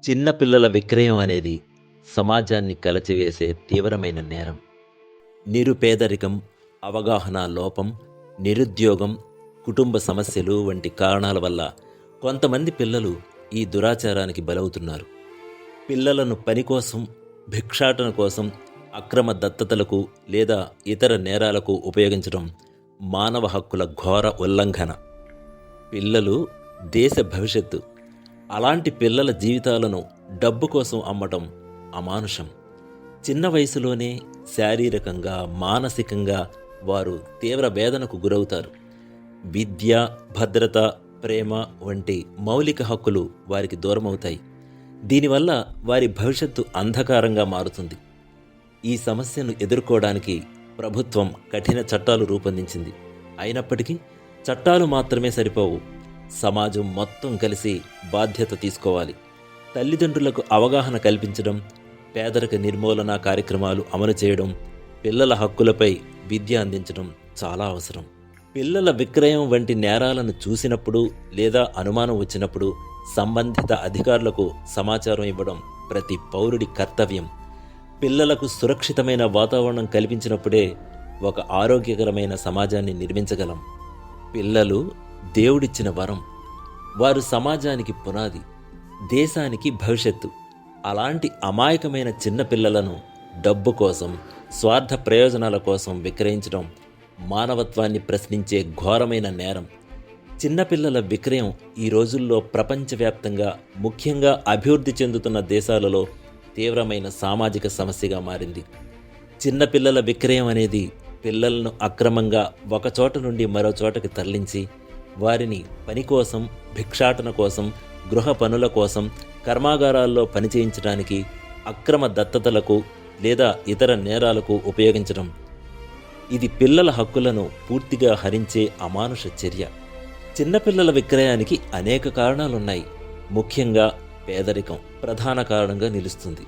చిన్న పిల్లల విక్రయం అనేది సమాజాన్ని కలచివేసే తీవ్రమైన నేరం. నిరుపేదరికం, అవగాహన లోపం, నిరుద్యోగం, కుటుంబ సమస్యలు వంటి కారణాల వల్ల కొంతమంది పిల్లలు ఈ దురాచారానికి బలవుతున్నారు. పిల్లలను పని కోసం, భిక్షాటన కోసం, అక్రమ దత్తతలకు లేదా ఇతర నేరాలకు ఉపయోగించడం మానవ హక్కుల ఘోర ఉల్లంఘన. పిల్లలు దేశ భవిష్యత్తు. అలాంటి పిల్లల జీవితాలను డబ్బు కోసం అమ్మటం అమానుషం. చిన్న వయసులోనే శారీరకంగా, మానసికంగా వారు తీవ్ర వేదనకు గురవుతారు. విద్య, భద్రత, ప్రేమ వంటి మౌలిక హక్కులు వారికి దూరమవుతాయి. దీనివల్ల వారి భవిష్యత్తు అంధకారంగా మారుతుంది. ఈ సమస్యను ఎదుర్కోవడానికి ప్రభుత్వం కఠిన చట్టాలు రూపొందించింది. అయినప్పటికీ చట్టాలు మాత్రమే సరిపోవు. సమాజం మొత్తం కలిసి బాధ్యత తీసుకోవాలి. తల్లిదండ్రులకు అవగాహన కల్పించడం, పేదరిక నిర్మూలన కార్యక్రమాలు అమలు చేయడం, పిల్లల హక్కులపై విద్య అందించడం చాలా అవసరం. పిల్లల విక్రయం వంటి నేరాలను చూసినప్పుడు లేదా అనుమానం వచ్చినప్పుడు సంబంధిత అధికారులకు సమాచారం ఇవ్వడం ప్రతి పౌరుడి కర్తవ్యం. పిల్లలకు సురక్షితమైన వాతావరణం కల్పించినప్పుడే ఒక ఆరోగ్యకరమైన సమాజాన్ని నిర్మించగలం. పిల్లలు దేవుడిచ్చిన వరం. వారు సమాజానికి పునాది, దేశానికి భవిష్యత్తు. అలాంటి అమాయకమైన చిన్న పిల్లలను డబ్బు కోసం, స్వార్థ ప్రయోజనాల కోసం విక్రయించడం మానవత్వాన్ని ప్రశ్నించే ఘోరమైన నేరం. చిన్నపిల్లల విక్రయం ఈ రోజుల్లో ప్రపంచవ్యాప్తంగా, ముఖ్యంగా అభివృద్ధి చెందుతున్న దేశాలలో తీవ్రమైన సామాజిక సమస్యగా మారింది. చిన్నపిల్లల విక్రయం అనేది పిల్లలను అక్రమంగా ఒక చోట నుండి మరో చోటకి తరలించి వారిని పని కోసం, భిక్షాటన కోసం, గృహ పనుల కోసం, కర్మాగారాల్లో పనిచేయించడానికి, అక్రమ దత్తతలకు లేదా ఇతర నేరాలకు ఉపయోగించడం. ఇది పిల్లల హక్కులను పూర్తిగా హరించే అమానుష చర్య. చిన్నపిల్లల విక్రయానికి అనేక కారణాలున్నాయి. ముఖ్యంగా పేదరికం ప్రధాన కారణంగా నిలుస్తుంది.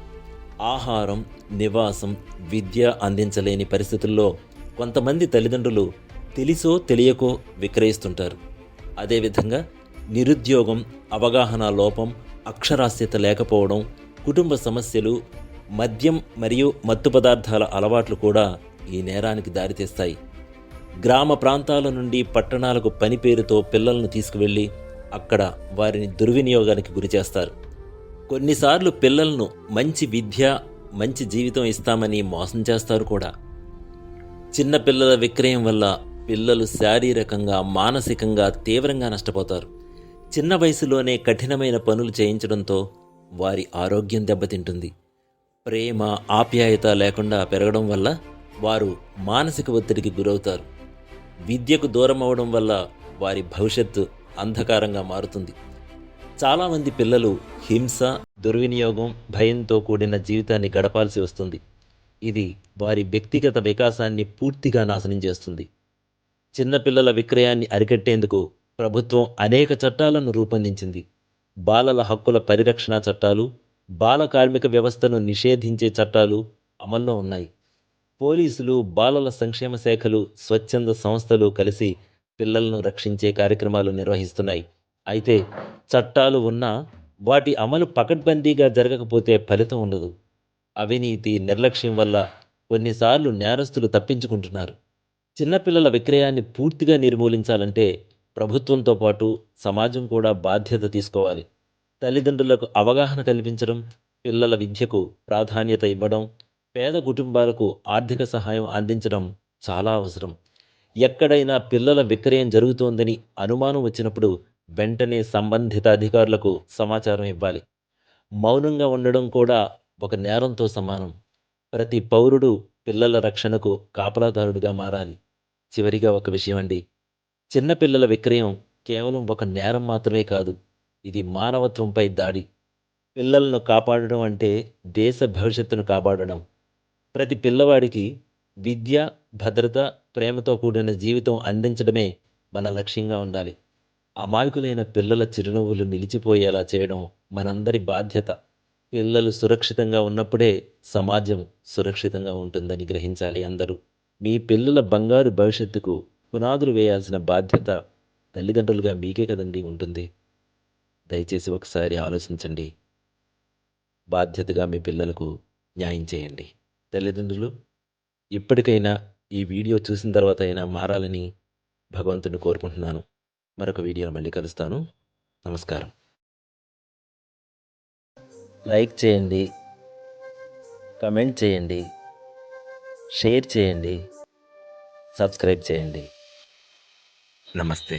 ఆహారం, నివాసం, విద్య అందించలేని పరిస్థితుల్లో కొంతమంది తల్లిదండ్రులు తెలిసో తెలియకో విక్రయిస్తుంటారు. అదేవిధంగా నిరుద్యోగం, అవగాహన లోపం, అక్షరాస్యత లేకపోవడం, కుటుంబ సమస్యలు, మద్యం మరియు మత్తు పదార్థాల అలవాట్లు కూడా ఈ నేరానికి దారితీస్తాయి. గ్రామ ప్రాంతాల నుండి పట్టణాలకు పని పేరుతో పిల్లలను తీసుకువెళ్ళి అక్కడ వారిని దుర్వినియోగానికి గురిచేస్తారు. కొన్నిసార్లు పిల్లలను మంచి విద్య, మంచి జీవితం ఇస్తామని మోసం చేస్తారు కూడా. చిన్నపిల్లల విక్రయం వల్ల పిల్లలు శారీరకంగా, మానసికంగా తీవ్రంగా నష్టపోతారు. చిన్న వయసులోనే కఠినమైన పనులు చేయించడంతో వారి ఆరోగ్యం దెబ్బతింటుంది. ప్రేమ, ఆప్యాయత లేకుండా పెరగడం వల్ల వారు మానసిక ఒత్తిడికి గురవుతారు. విద్యకు దూరం అవడం వల్ల వారి భవిష్యత్తు అంధకారంగా మారుతుంది. చాలామంది పిల్లలు హింస, దుర్వినియోగం, భయంతో కూడిన జీవితాన్ని గడపాల్సి వస్తుంది. ఇది వారి వ్యక్తిగత వికాసాన్ని పూర్తిగా నాశనం చేస్తుంది. చిన్నపిల్లల విక్రయాన్ని అరికట్టేందుకు ప్రభుత్వం అనేక చట్టాలను రూపొందించింది. బాలల హక్కుల పరిరక్షణ చట్టాలు, బాల కార్మిక వ్యవస్థను నిషేధించే చట్టాలు అమల్లో ఉన్నాయి. పోలీసులు, బాలల సంక్షేమ శాఖలు, స్వచ్ఛంద సంస్థలు కలిసి పిల్లలను రక్షించే కార్యక్రమాలు నిర్వహిస్తున్నాయి. అయితే చట్టాలు ఉన్నా వాటి అమలు పకడ్బందీగా జరగకపోతే ఫలితం ఉండదు. అవినీతి, నిర్లక్ష్యం వల్ల కొన్నిసార్లు నేరస్తులు తప్పించుకుంటున్నారు. చిన్నపిల్లల విక్రయాన్ని పూర్తిగా నిర్మూలించాలంటే ప్రభుత్వంతో పాటు సమాజం కూడా బాధ్యత తీసుకోవాలి. తల్లిదండ్రులకు అవగాహన కల్పించడం, పిల్లల విద్యకు ప్రాధాన్యత ఇవ్వడం, పేద కుటుంబాలకు ఆర్థిక సహాయం అందించడం చాలా అవసరం. ఎక్కడైనా పిల్లల విక్రయం జరుగుతోందని అనుమానం వచ్చినప్పుడు వెంటనే సంబంధిత అధికారులకు సమాచారం ఇవ్వాలి. మౌనంగా ఉండడం కూడా ఒక నేరంతో సమానం. ప్రతి పౌరుడు పిల్లల రక్షణకు కాపలాదారుడిగా మారాలి. చివరిగా ఒక విషయం అండి. చిన్నపిల్లల విక్రయం కేవలం ఒక నేరం మాత్రమే కాదు, ఇది మానవత్వంపై దాడి. పిల్లలను కాపాడడం అంటే దేశ భవిష్యత్తును కాపాడడం. ప్రతి పిల్లవాడికి విద్య, భద్రత, ప్రేమతో కూడిన జీవితం అందించడమే మన లక్ష్యంగా ఉండాలి. అమాయకులైన పిల్లల చిరునవ్వులు నిలిచిపోయేలా చేయడం మనందరి బాధ్యత. పిల్లలు సురక్షితంగా ఉన్నప్పుడే సమాజం సురక్షితంగా ఉంటుందని గ్రహించాలి అందరూ. మీ పిల్లల బంగారు భవిష్యత్తుకు పునాదులు వేయాల్సిన బాధ్యత తల్లిదండ్రులుగా మీకే కదండి ఉంటుంది. దయచేసి ఒకసారి ఆలోచించండి. బాధ్యతగా మీ పిల్లలకు న్యాయం చేయండి. తల్లిదండ్రులు ఇప్పటికైనా ఈ వీడియో చూసిన తర్వాత అయినా మారాలని భగవంతుడిని కోరుకుంటున్నాను. మరొక వీడియోలో మళ్ళీ కలుస్తాను. నమస్కారం. లైక్ చేయండి, కమెంట్ చేయండి, షేర్ చేయండి, సబ్స్క్రైబ్ చేయండి. నమస్తే.